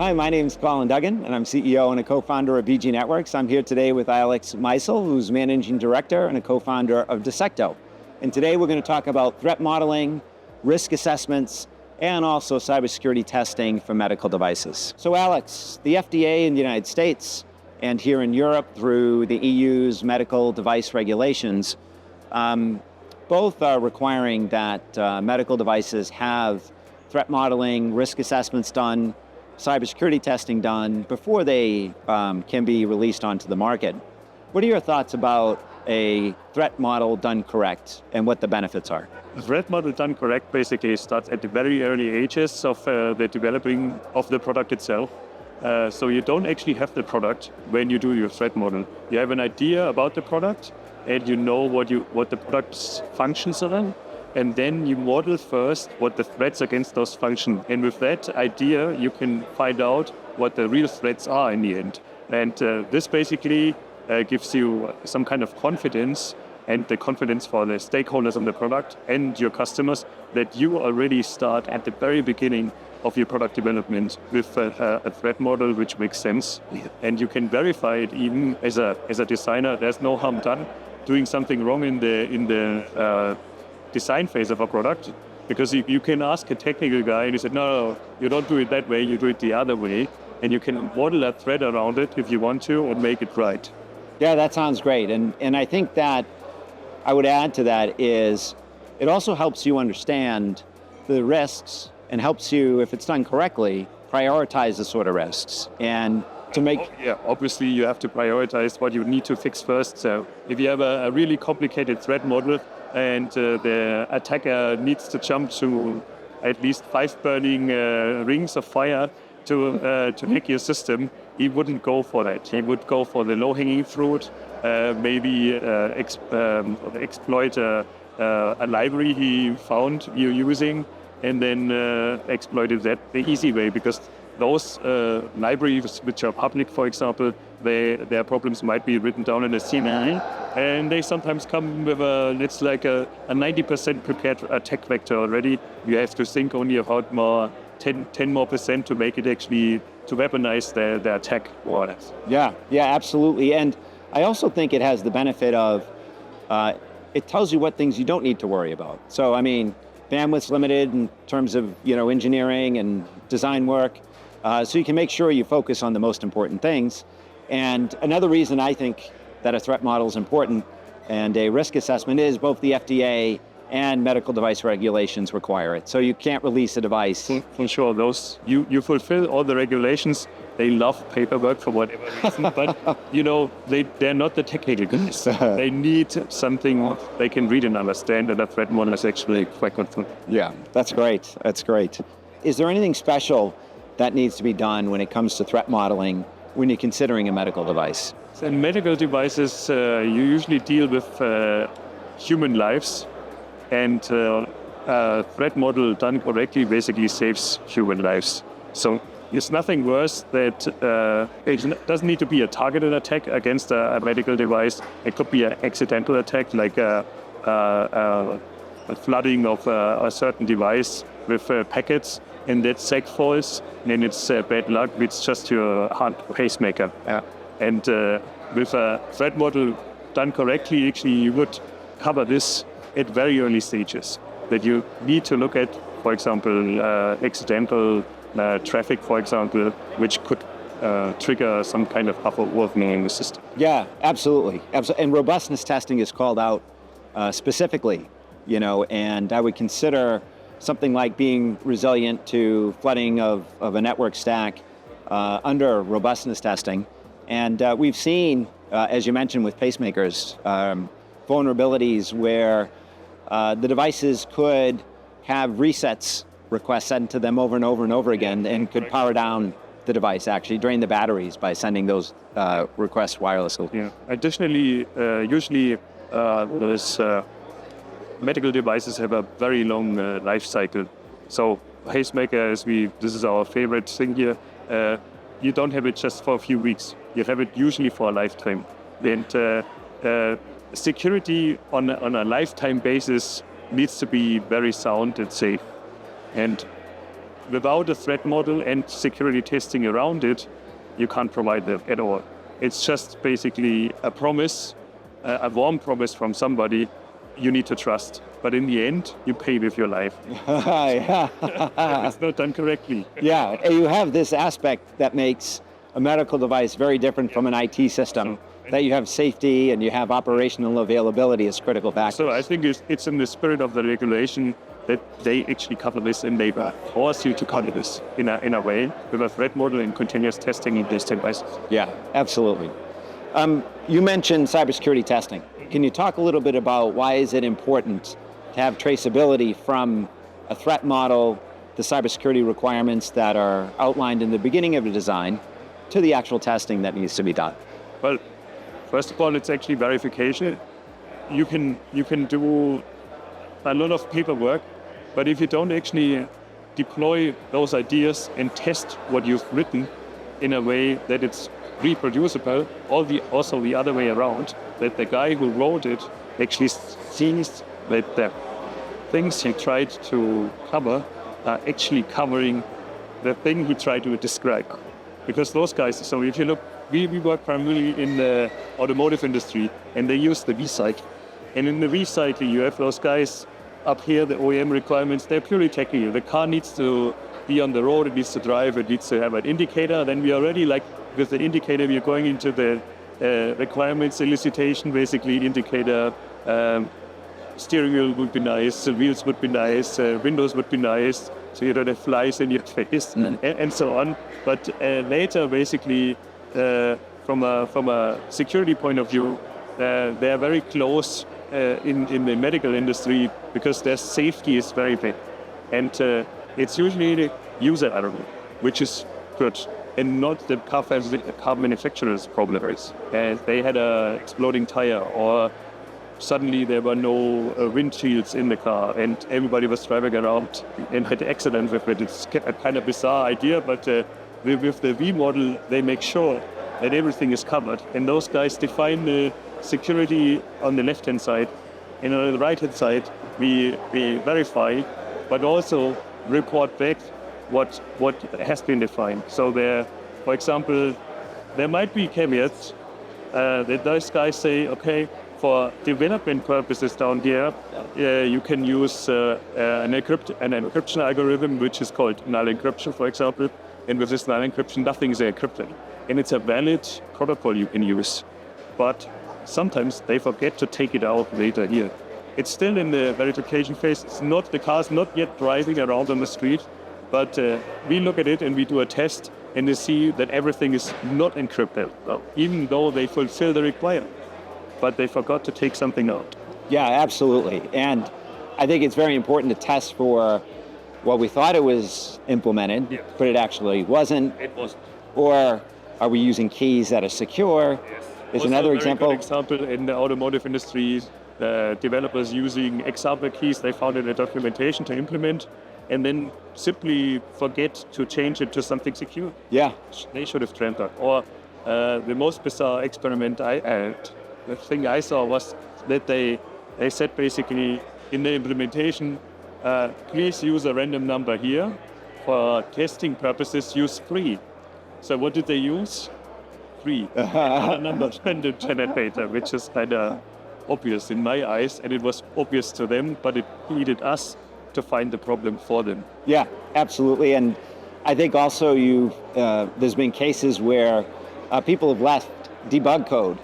Hi, my name is Colin Duggan, and I'm CEO and a co-founder of VG Networks. I'm here today with Alex Meisel, who's managing director and a co-founder of Dissecto. And today we're going to talk about threat modeling, risk assessments, and also cybersecurity testing for medical devices. So Alex, the FDA in the United States and here in Europe through the EU's medical device regulations, both are requiring that medical devices have threat modeling, risk assessments done, cybersecurity testing done before they can be released onto the market. What are your thoughts about a threat model done correct and what the benefits are? A threat model done correct basically starts at the very early ages of the developing of the product itself. So you don't actually have the product when you do your threat model. You have an idea about the product and you know what the product's functions are. And then you model first what the threats against those function. And with that idea, you can find out what the real threats are in the end. And this basically gives you some kind of confidence, and the confidence for the stakeholders of the product and your customers that you already start at the very beginning of your product development with a threat model which makes sense. And you can verify it even as a designer. There's no harm done doing something wrong in the design phase of a product, because you can ask a technical guy and he said, no, you don't do it that way, you do it the other way, and you can model a thread around it if you want to or make it right. Yeah, that sounds great. And I think that I would add to that is it also helps you understand the risks and helps you, if it's done correctly, prioritize the sort of risks. And to make... Obviously you have to prioritize what you need to fix first. So if you have a really complicated threat model, and the attacker needs to jump to at least 5 burning rings of fire to hack your system, he wouldn't go for that. He would go for the low-hanging fruit, maybe exploit a library he found you using, and then exploited that the easy way, because those libraries which are public, for example, their problems might be written down in a CMI, and they sometimes come with a 90% prepared attack vector already. You have to think only about 10 more percent to make it actually to weaponize the attack. Yeah, absolutely. And I also think it has the benefit of it tells you what things you don't need to worry about. So I mean, bandwidth's limited in terms of engineering and design work. So you can make sure you focus on the most important things. And another reason I think that a threat model is important and a risk assessment is both the FDA and medical device regulations require it. So you can't release a device. For sure, you fulfill all the regulations. They love paperwork for whatever reason, but they're not the technical guys. They need something they can read and understand, and a threat model is actually quite good. Yeah, that's great. That's great. Is there anything special that needs to be done when it comes to threat modeling when you're considering a medical device? So in medical devices, you usually deal with human lives, and a threat model done correctly basically saves human lives. So it's nothing worse that it doesn't need to be a targeted attack against a medical device. It could be an accidental attack, like a flooding of a certain device with packets, and that sack falls, then it's bad luck. It's just your heart pacemaker. Yeah. And with a threat model done correctly, actually you would cover this at very early stages. That you need to look at, for example, accidental traffic, for example, which could trigger some kind of overworking in the system. Yeah, absolutely. And robustness testing is called out specifically, and I would consider something like being resilient to flooding of a network stack under robustness testing. And we've seen, as you mentioned with pacemakers, vulnerabilities where the devices could have resets requests sent to them over and over and over again, and could power down the device, actually drain the batteries by sending those requests wirelessly. Yeah. Additionally, usually those medical devices have a very long life cycle. So pacemaker, this is our favorite thing here. You don't have it just for a few weeks. You have it usually for a lifetime. And security on a lifetime basis needs to be very sound and safe. And without a threat model and security testing around it, you can't provide that at all. It's just basically a promise, a warm promise from somebody you need to trust. But in the end, you pay with your life. Yeah. If it's not done correctly. Yeah, and you have this aspect that makes a medical device very different from an IT system, that you have safety and you have operational availability as critical factors. So I think it's in the spirit of the regulation that they actually cover this and they force you to cover this in a way with a threat model and continuous testing in these devices. Yeah, absolutely. You mentioned cybersecurity testing. Can you talk a little bit about why is it important to have traceability from a threat model, the cybersecurity requirements that are outlined in the beginning of the design, to the actual testing that needs to be done? Well, first of all, it's actually verification. You can do a lot of paperwork, but if you don't actually deploy those ideas and test what you've written in a way that it's reproducible, also the other way around, that the guy who wrote it actually sees that the things he tried to cover are actually covering the thing he tried to describe. Because those guys, so if you look, we work primarily in the automotive industry, and they use the V-cycle. And in the V-cycle, you have those guys up here, the OEM requirements, they're purely technical. The car needs to be on the road, it needs to drive, it needs to have an indicator. Then we already, like with the indicator, we're going into the requirements elicitation, basically indicator, steering wheel would be nice, the wheels would be nice, windows would be nice, so you don't have flies in your face, and so on. But later, basically, from a security point of view, they are very close in the medical industry because their safety is very big. And it's usually the user error, which is good, and not the car manufacturer's problem. They had an exploding tire, or suddenly there were no windshields in the car, and everybody was driving around and had an accident with it. It's a kind of bizarre idea, but with the V model, they make sure that everything is covered. And those guys define the security on the left-hand side, and on the right-hand side, we verify, but also report back what has been defined. So there, for example, there might be caveats that those guys say, okay, for development purposes down here, you can use an encryption algorithm, which is called null encryption, for example. And with this null encryption, nothing is encrypted. And it's a valid protocol you can use. But sometimes they forget to take it out later here. It's still in the verification phase. The car's not yet driving around on the street, but we look at it and we do a test, and we see that everything is not encrypted, even though they fulfill the requirement. But they forgot to take something out. Yeah, absolutely. And I think it's very important to test for what we thought it was implemented, yeah, but it actually wasn't. It wasn't. Or are we using keys that are secure? Yes. There's Also another a very example. good example in the automotive industry, developers using example keys they found in the documentation to implement, and then simply forget to change it to something secure. Yeah. They should have trained that. Or the most bizarre experiment the thing I saw was that they said basically in the implementation, please use a random number here. For testing purposes, use 3. So what did they use? 3. Another number generator, which is kind of obvious in my eyes, and it was obvious to them, but it needed us to find the problem for them. Yeah, absolutely. And I think also there's been cases where people have left debug code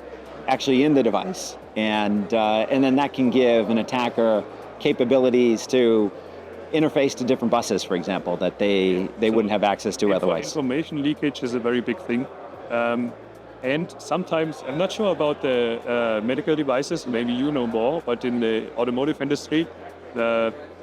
actually in the device, and then that can give an attacker capabilities to interface to different buses, for example, that they wouldn't have access to otherwise. Information leakage is a very big thing. And sometimes, I'm not sure about the medical devices, maybe you know more, but in the automotive industry,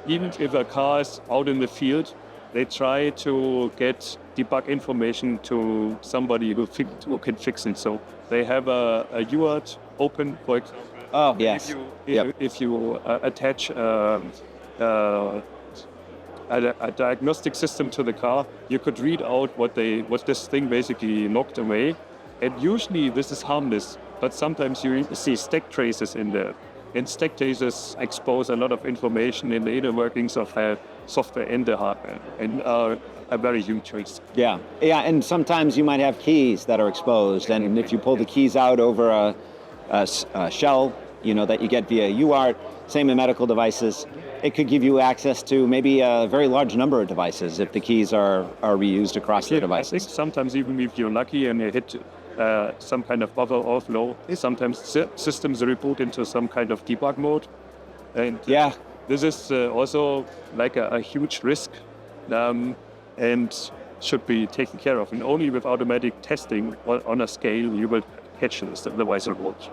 even if a car is out in the field, they try to get debug information to somebody who can fix it. So they have a UART open, for example. Oh, yes. If you attach a diagnostic system to the car, you could read out what this thing basically knocked away. And usually this is harmless, but sometimes you see stack traces in there. And stack traces expose a lot of information in the inner workings of software and the hardware, and are a very huge risk. Yeah, and sometimes you might have keys that are exposed, and if you pull the keys out over a shell, that you get via UART, same in medical devices, it could give you access to maybe a very large number of devices if the keys are reused across the devices. I think sometimes even if you're lucky and you hit some kind of buffer overflow, sometimes systems reboot into some kind of debug mode. And this is also like a huge risk and should be taken care of. And only with automatic testing on a scale you will catch this, otherwise it won't.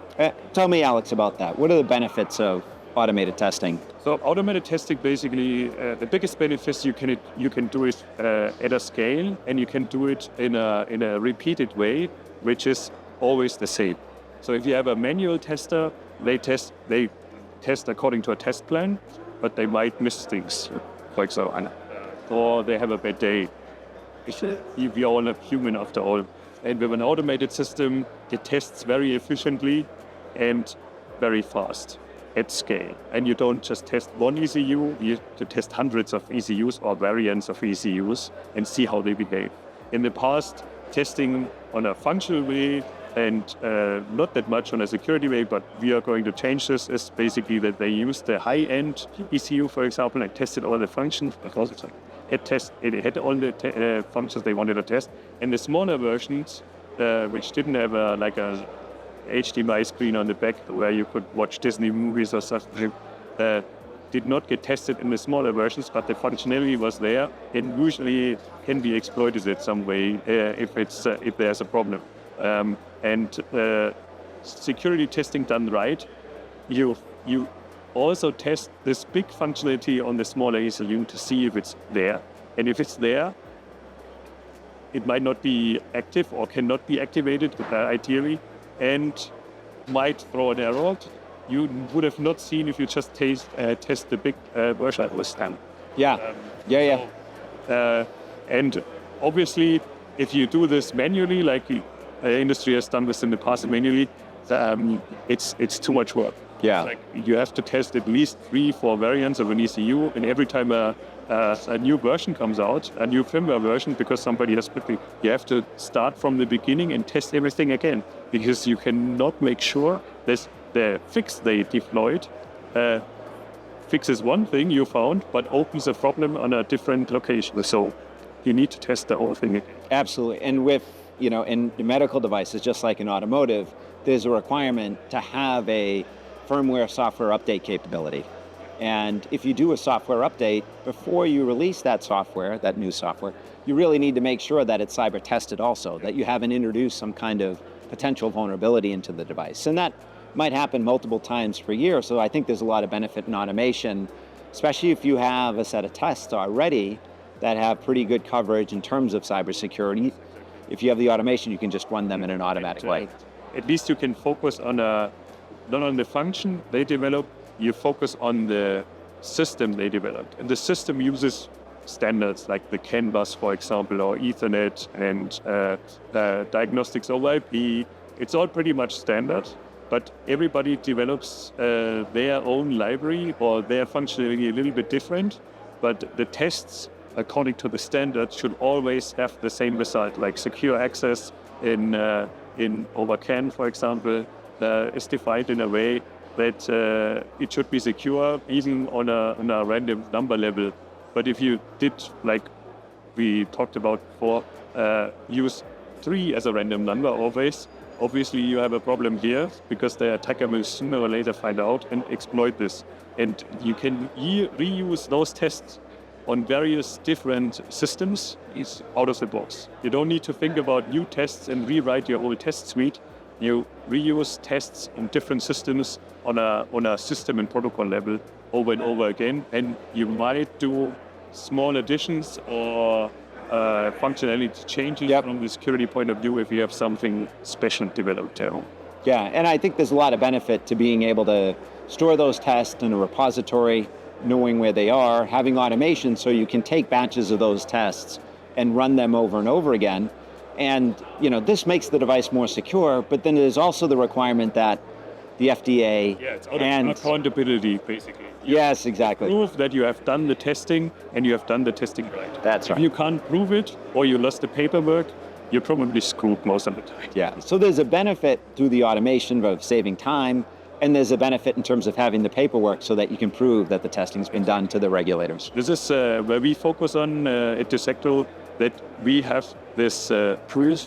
Tell me, Alex, about that. What are the benefits of automated testing? So automated testing, basically, the biggest benefits you can do it at a scale, and you can do it in a repeated way, which is always the same. So if you have a manual tester, they test according to a test plan, but they might miss things, for example, or they have a bad day. We are all a human after all. And with an automated system, it tests very efficiently and very fast at scale. And you don't just test one ECU, you have to test hundreds of ECUs or variants of ECUs and see how they behave. In the past, testing on a functional way and not that much on a security way, but we are going to change this, is basically that they use the high-end ECU, for example, and tested all the functions because it had all the functions they wanted to test. And the smaller versions, which didn't have a HDMI screen on the back where you could watch Disney movies or something, did not get tested in the smaller versions, but the functionality was there and usually can be exploited in some way if there's a problem. And security testing done right, you also test this big functionality on the smaller ECU to see if it's there. And if it's there, it might not be active or cannot be activated ideally, and might throw an error you would have not seen if you just test the big version that was done. And obviously, if you do this manually, like the industry has done this in the past manually, it's too much work. Yeah. Like you have to test at least 3-4 variants of an ECU, and every time a new version comes out, a new firmware version, because somebody has quickly, you have to start from the beginning and test everything again, because you cannot make sure that the fix they deployed fixes one thing you found, but opens a problem on a different location. So you need to test the whole thing again. Absolutely. And with, in medical devices, just like in automotive, there's a requirement to have a firmware software update capability. And if you do a software update, before you release that software, that new software, you really need to make sure that it's cyber tested also, that you haven't introduced some kind of potential vulnerability into the device. And that might happen multiple times per year. So I think there's a lot of benefit in automation, especially if you have a set of tests already that have pretty good coverage in terms of cybersecurity. If you have the automation, you can just run them in an automatic way. At least you can focus on not on the function they develop, you focus on the system they developed. And the system uses standards like the CAN bus, for example, or Ethernet and diagnostics over IP. It's all pretty much standard, but everybody develops their own library or their functionality a little bit different. But the tests, according to the standard, should always have the same result, like secure access in over CAN, for example, is defined in a way that it should be secure even on a random number level. But if you did, like we talked about before, use 3 as a random number always, obviously you have a problem here because the attacker will sooner or later find out and exploit this. And you can reuse those tests on various different systems is out of the box. You don't need to think about new tests and rewrite your old test suite. You reuse tests on different systems on a system and protocol level over and over again, and you might do small additions or functionality changes from the security point of view if you have something special developed there. Yeah, and I think there's a lot of benefit to being able to store those tests in a repository, knowing where they are, having automation so you can take batches of those tests and run them over and over again. And this makes the device more secure, but then there's also the requirement that the FDA. Yeah, it's out and of accountability, basically. yes, exactly. Prove that you have done the testing and you have done the testing right. That's right. If you can't prove it or you lost the paperwork, you're probably screwed most of the time. Yeah. So there's a benefit through the automation of saving time, and there's a benefit in terms of having the paperwork so that you can prove that the testing's been done to the regulators. This is where we focus on at dissecto, that we have this proof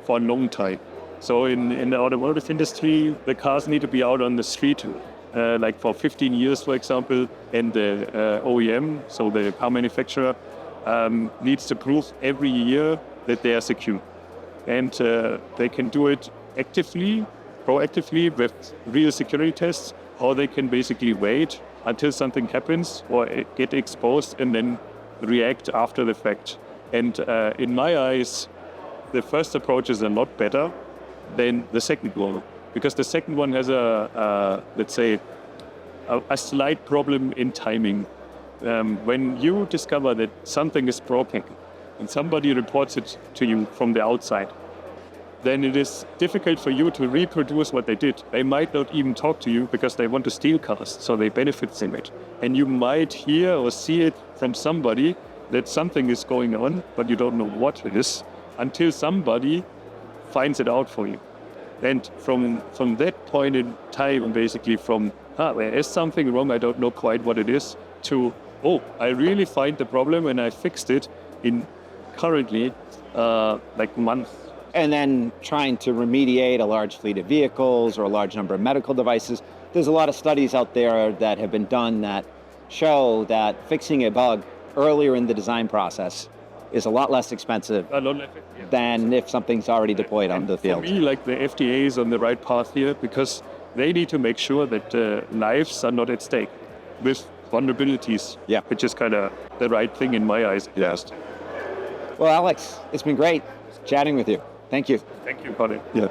for a long time. So in the automotive industry, the cars need to be out on the street like for 15 years, for example, and the OEM, so the car manufacturer, needs to prove every year that they are secure. And they can do it actively, proactively with real security tests, or they can basically wait until something happens or get exposed and then react after the fact. And in my eyes, the first approach is a lot better than the second one, because the second one has let's say, a slight problem in timing. When you discover that something is broken and somebody reports it to you from the outside, then it is difficult for you to reproduce what they did. They might not even talk to you because they want to steal cars, so they benefit from it. And you might hear or see it from somebody that something is going on, but you don't know what it is until somebody finds it out for you. And from that point in time, basically from, there is something wrong, I don't know quite what it is, to, I really find the problem and I fixed it in currently like months. And then trying to remediate a large fleet of vehicles or a large number of medical devices. There's a lot of studies out there that have been done that show that fixing a bug earlier in the design process is a lot less expensive than if something's already deployed on the field. For me, like the FDA is on the right path here because they need to make sure that lives are not at stake with vulnerabilities, which is kind of the right thing in my eyes. Yes. Well, Alex, it's been great chatting with you. Thank you. Thank you, Colin. Yeah.